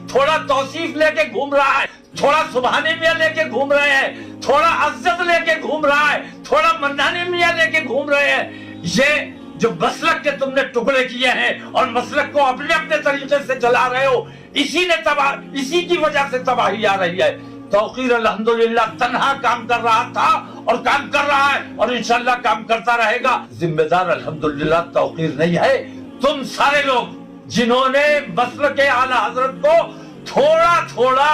थोड़ा तौसीफ लेके घूम रहा है, थोड़ा सुबहानी मियाँ लेके घूम रहे हैं, थोड़ा अज्जत लेके घूम रहा है, थोड़ा मन्नानी मियाँ लेके घूम रहे हैं। ये जो मसलक के तुमने टुकड़े किए हैं और मसलक को अपने अपने तरीके से चला रहे हो, इसी की वजह से तबाही आ रही है। तौकीर अल्हम्दुलिल्लाह तन्हा काम कर रहा था और काम कर रहा है और इंशाल्लाह काम करता रहेगा। जिम्मेदार अल्हम्दुलिल्लाह तौकीर नहीं है, तुम सारे लोग जिन्होंने मसलक आला हजरत को थोड़ा थोड़ा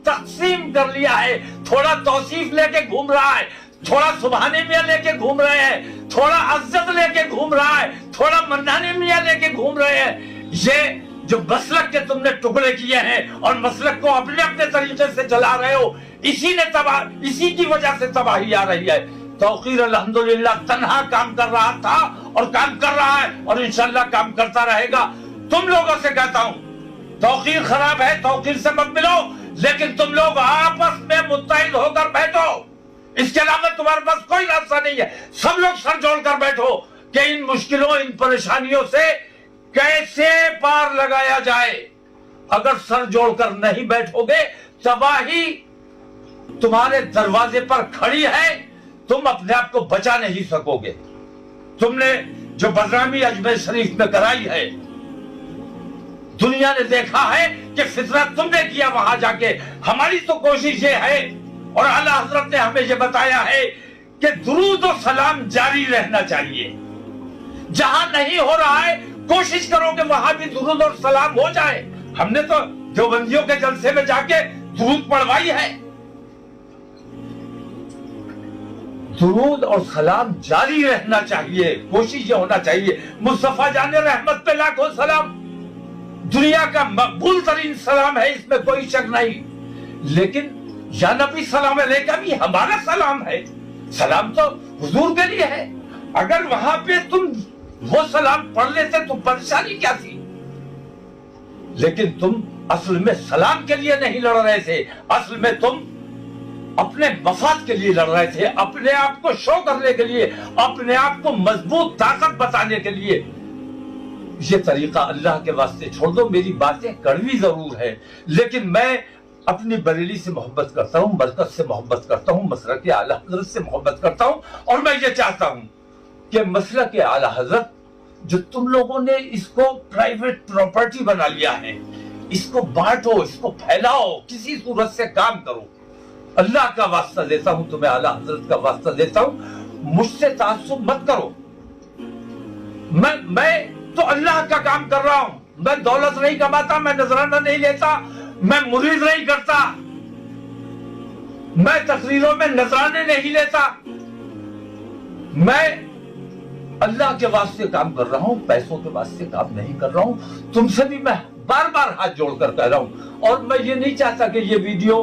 तकसीम कर लिया है, थोड़ा तौसीफ लेके घूम रहा है, थोड़ा सुबहानी मियाँ लेके घूम रहे हैं, थोड़ा अज्जत लेके घूम रहा है, थोड़ा मन्नानी मियाँ लेके घूम रहे हैं। ये जो मसलक के तुमने टुकड़े किए हैं और मसलक को अपने अपने तरीके से चला रहे हो, इसी की वजह से तबाही आ रही है। तौकीर अल्हम्दुलिल्लाह तन्हा काम कर रहा था और काम कर रहा है और इंशाल्लाह काम करता रहेगा। तुम लोगों से कहता हूं, तौकीर खराब है, तौकीर से मत मिलो, लेकिन तुम लोग आपस में मुत्तहिद होकर बैठो। इसके अलावा तुम्हारे पास कोई रास्ता नहीं है। सब लोग सर जोड़कर बैठो कि इन मुश्किलों, इन परेशानियों से कैसे पार लगाया जाए। अगर सर जोड़कर नहीं बैठोगे, तबाही तुम्हारे दरवाजे पर खड़ी है, तुम अपने आप को बचा नहीं सकोगे। तुमने जो बदनामी अजमेर शरीफ में कराई है, दुनिया ने देखा है कि फितरा तुमने किया वहां जाके। हमारी तो कोशिश ये है और आला हजरत ने हमें ये बताया है कि दुरूद और सलाम जारी रहना चाहिए। जहां नहीं हो रहा है, कोशिश करो कि वहां भी दुरूद और सलाम हो जाए। हमने तो देवबंदियों के जलसे में जाके दुरूद पढ़वाई है। दुरूद और सलाम जारी रहना चाहिए, कोशिश ये होना चाहिए। मुस्तफा जाने रहमत पे लाखों सलाम, दुनिया का मकबूल तरीन सलाम है, इसमें कोई शक नहीं। लेकिन या नबी सलाम अलैका भी हमारा सलाम है, सलाम तो हुजूर के लिए है। अगर वहां पे तुम वो सलाम पढ़ लेते तो परेशानी क्या थी। लेकिन तुम असल में सलाम के लिए नहीं लड़ रहे थे, असल में तुम अपने मफाद के लिए लड़ रहे थे, अपने आप को शो करने के लिए, अपने आप को मजबूत ताकत बताने के लिए। ये तरीका अल्लाह के वास्ते छोड़ दो। मेरी बातें कड़वी जरूर है, लेकिन मैं अपनी बरेली से मोहब्बत करता हूँ, मरकज से मोहब्बत करता हूँ, मसलक आला हजरत से मोहब्बत करता हूँ। और मैं ये चाहता हूँ कि मसलक आला हजरत, जो तुम लोगों ने इसको प्राइवेट प्रॉपर्टी बना लिया है, इसको बांटो, इसको फैलाओ, किसी सूरत से काम करो। अल्लाह का वास्ता देता हूं तुम्हें, आला हजरत का वास्ता देता हूं, मुझसे तासुब मत करो। मैं तो अल्लाह का काम कर रहा हूं। मैं दौलत नहीं कमाता, मैं नजराना नहीं लेता, मैं मुरीद नहीं करता, मैं तकरीरों में नजराने नहीं लेता। मैं अल्लाह के वास्ते काम कर रहा हूं, पैसों के वास्ते काम नहीं कर रहा हूं। तुमसे भी मैं बार बार हाथ जोड़कर कह रहा हूं। और मैं ये नहीं चाहता कि ये वीडियो,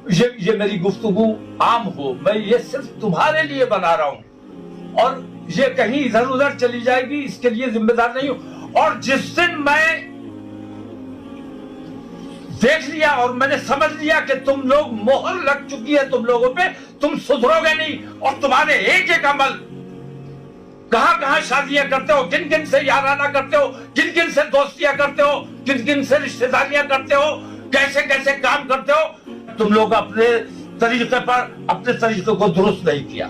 ये मेरी गुफ्तगू आम हो। मैं ये सिर्फ तुम्हारे लिए बना रहा हूं और ये कहीं इधर उधर चली जाएगी, इसके लिए जिम्मेदार नहीं हूं। और जिस दिन मैं देख लिया और मैंने समझ लिया कि तुम लोग, मोहर लग चुकी है तुम लोगों पे, तुम सुधरोगे नहीं और तुम्हारे एक एक अमल, कहां कहां शादियां करते हो, किन किन से याराना करते हो, किन किन से दोस्तियां करते हो, किन किन से रिश्तेदारियां करते हो, कैसे कैसे काम करते हो, तुम लोग अपने तरीके पर अपने तरीके को दुरुस्त नहीं किया।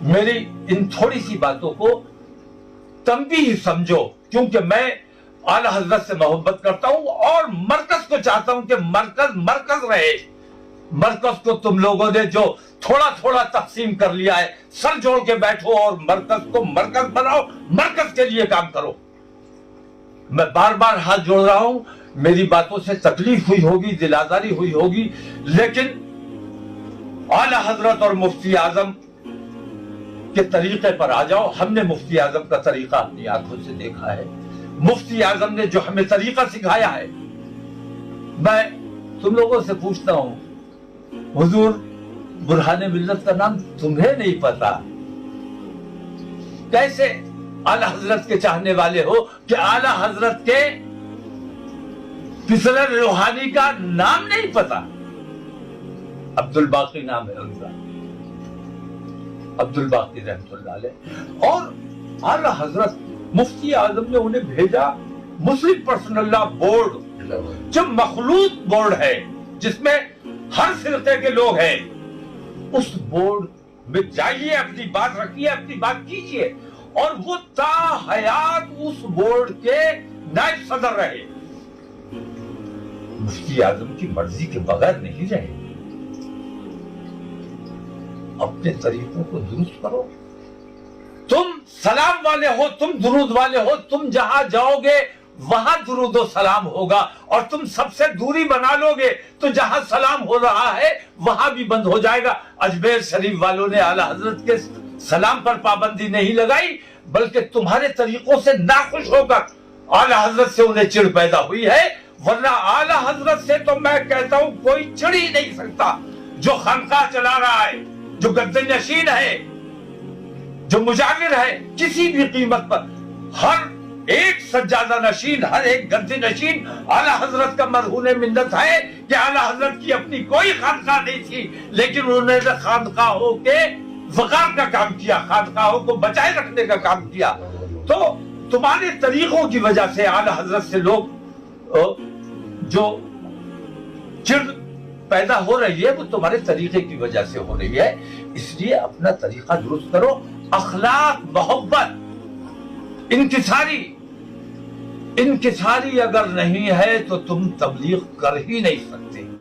मेरी इन थोड़ी सी बातों को तंबीह समझो, क्योंकि मैं आला हजरत से मोहब्बत करता हूं और मरकज को चाहता हूं कि मरकज रहे। मरकज को तुम लोगों ने जो थोड़ा थोड़ा तकसीम कर लिया है, सर जोड़ के बैठो और मरकज को मरकज बनाओ, मरकज के लिए काम करो। मैं बार बार हाथ जोड़ रहा हूं, मेरी बातों से तकलीफ हुई होगी, दिल आजारी हुई होगी, लेकिन आला हजरत और मुफ्ती आजम के तरीके पर आ जाओ। हमने मुफ्ती आजम का तरीका अपनी आंखों से देखा है, मुफ्ती आजम ने जो हमें तरीका सिखाया है। मैं तुम लोगों से पूछता हूं, हुजूर बुरहाने मिल्लत का नाम तुम्हें नहीं पता? कैसे आला हजरत के चाहने वाले हो कि आला हजरत के पिसलर रूहानी का नाम नहीं पता? अब्दुल बाकी नाम है उनका, अब्दुल बाकी रहमतुल्लाह अलैह। और आला हजरत मुफ्ती आजम ने उन्हें भेजा मुस्लिम पर्सनल लॉ बोर्ड جو مخلوط بورڈ ہے جس میں ہر فرقے کے لوگ ہیں، اس بورڈ میں جائیے، اپنی بات رکھیے، اپنی بات کیجیے، اور وہ تا حیات اس بورڈ کے نائب صدر رہے، مفتی اعظم کی مرضی کے بغیر نہیں رہے۔ اپنے طریقوں کو درست کرو۔ تم سلام والے ہو، تم درود والے ہو، تم جہاں جاؤ گے وہاں درود و سلام ہوگا، اور تم سب سے دوری بنا لو گے تو جہاں سلام ہو رہا ہے وہاں بھی بند ہو جائے گا۔ اجمیر شریف والوں نے اعلیٰ حضرت کے سلام پر پابندی نہیں لگائی، بلکہ تمہارے طریقوں سے ناخوش ہو کر اعلیٰ حضرت سے انہیں چڑ پیدا ہوئی ہے، ورنہ اعلیٰ حضرت سے تو میں کہتا ہوں کوئی چڑ ہی نہیں سکتا۔ جو خانقاہ چلا رہا ہے، جو گدے نشین ہے، جو مجاور ہے، کسی بھی قیمت پر ہر ایک سجادہ نشین، ہر ایک گدے نشین اعلیٰ حضرت کا مرہون منت ہے کہ اعلیٰ حضرت کی اپنی کوئی خانقاہ نہیں تھی، لیکن انہوں نے خانقاہوں کے وقار کا کام کیا، خانقاہوں کو بچائے رکھنے کا کام کیا۔ تو تمہارے طریقوں کی وجہ سے اعلیٰ حضرت سے لوگ جو چڑ پیدا ہو رہی ہے وہ تمہارے طریقے کی وجہ سے ہو رہی ہے۔ اس لیے اپنا طریقہ درست کرو، اخلاق، محبت، انکساری اگر نہیں ہے تو تم تبلیغ کر ہی نہیں سکتے۔